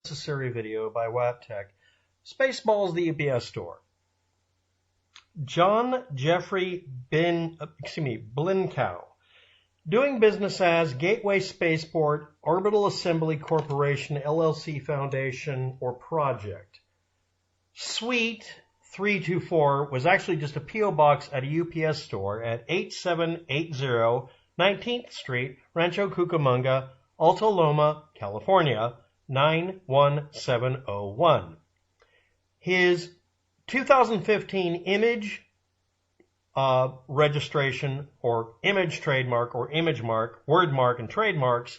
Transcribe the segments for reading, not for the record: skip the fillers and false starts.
Necessary video by WapTech. Spaceballs, the UPS store. John Jeffrey Blincow, doing business as Gateway Spaceport, Orbital Assembly Corporation, LLC Foundation, or Project. Suite 324 was actually just a P.O. box at a UPS store at 8780 19th Street, Rancho Cucamonga, Alta Loma, California, 91701. His 2015 image registration or image trademark or image mark, word mark, and trademarks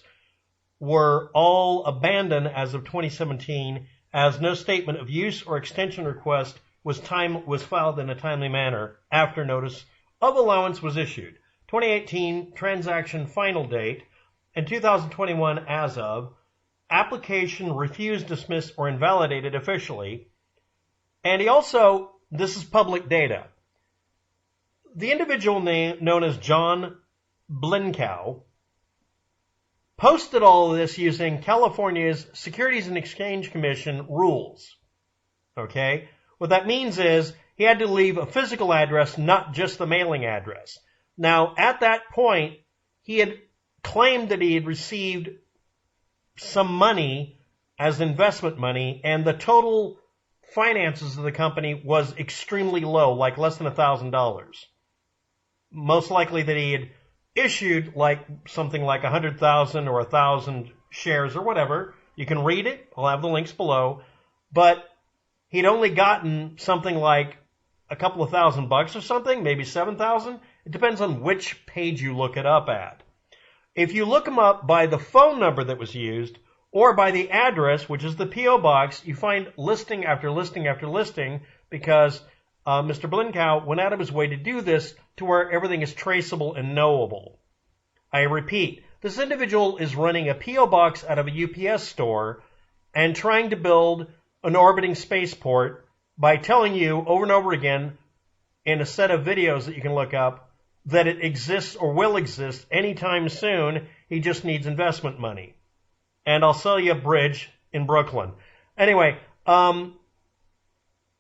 were all abandoned as of 2017 as no statement of use or extension request was filed in a timely manner after notice of allowance was issued. 2018 transaction final date and 2021 as of application refused, dismissed, or invalidated officially. And he also, this is public data. The individual name known as John Blincow posted all of this using California's Securities and Exchange Commission rules. Okay? What that means is he had to leave a physical address, not just the mailing address. Now, at that point, he had claimed that he had received some money as investment money, and the total finances of the company was extremely low, like less than $1,000. Most likely that he had issued like something like 100,000 or 1,000 shares or whatever. You can read it. I'll have the links below. But he'd only gotten something like a couple of $1,000 or something, maybe 7,000. It depends on which page you look it up at. If you look him up by the phone number that was used or by the address, which is the P.O. box, you find listing after listing after listing because Mr. Blincow went out of his way to do this to where everything is traceable and knowable. I repeat, this individual is running a P.O. box out of a UPS store and trying to build an orbiting spaceport by telling you over and over again in a set of videos that you can look up that it exists or will exist anytime soon. He just needs investment money. And I'll sell you a bridge in Brooklyn. Anyway,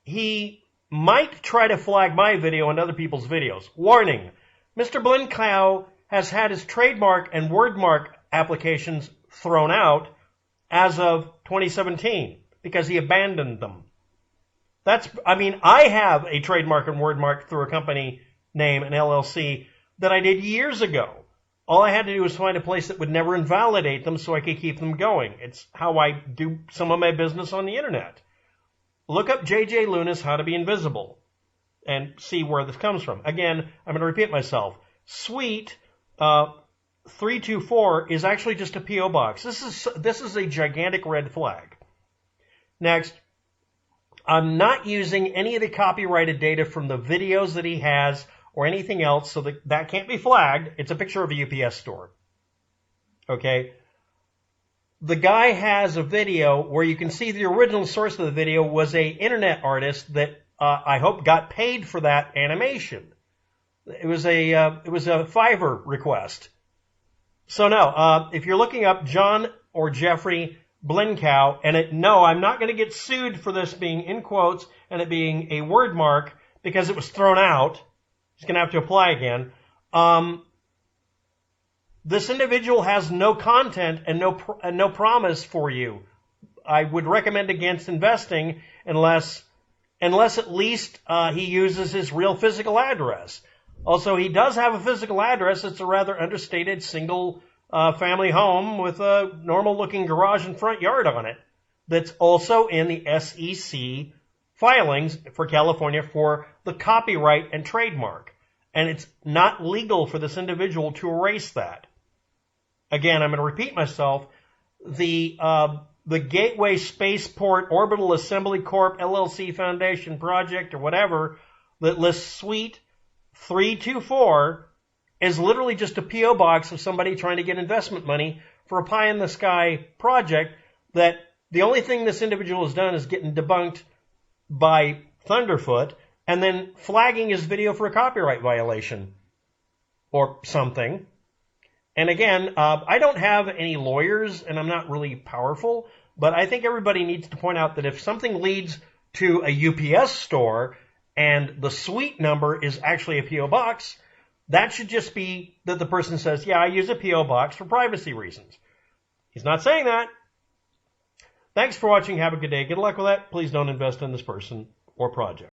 he might try to flag my video and other people's videos. Warning, Mr. Blincow has had his trademark and wordmark applications thrown out as of 2017 because he abandoned them. I have a trademark and wordmark through a company name, an LLC, that I did years ago. All I had to do was find a place that would never invalidate them so I could keep them going. It's how I do some of my business on the internet. Look up J.J. Luna's How to Be Invisible and see where this comes from. Again, I'm going to repeat myself. Suite 324 is actually just a P.O. box. This is a gigantic red flag. Next, I'm not using any of the copyrighted data from the videos that he has or anything else, so that can't be flagged. It's a picture of a UPS store. Okay? The guy has a video where you can see the original source of the video was a internet artist that I hope got paid for that animation. It was a Fiverr request. So no, if you're looking up John or Jeffrey Blincow, and no, I'm not going to get sued for this being in quotes and it being a word mark because it was thrown out. He's going to have to apply again. This individual has no content and no promise for you. I would recommend against investing unless at least he uses his real physical address. Also, he does have a physical address. It's a rather understated single family home with a normal-looking garage and front yard on it that's also in the SEC filings for California for the copyright and trademark. And it's not legal for this individual to erase that. Again, I'm going to repeat myself. The Gateway Spaceport Orbital Assembly Corp LLC Foundation project or whatever that lists Suite 324 is literally just a P.O. box of somebody trying to get investment money for a pie-in-the-sky project that the only thing this individual has done is getting debunked by Thunderfoot and then flagging his video for a copyright violation or something. And again, I don't have any lawyers, and I'm not really powerful, But I think everybody needs to point out that if something leads to a UPS store and the suite number is actually a P.O. box, that should just be that the person says, yeah, I use a P.O. box for privacy reasons. He's not saying that. Thanks for watching. Have a good day. Good luck with that. Please don't invest in this person or project.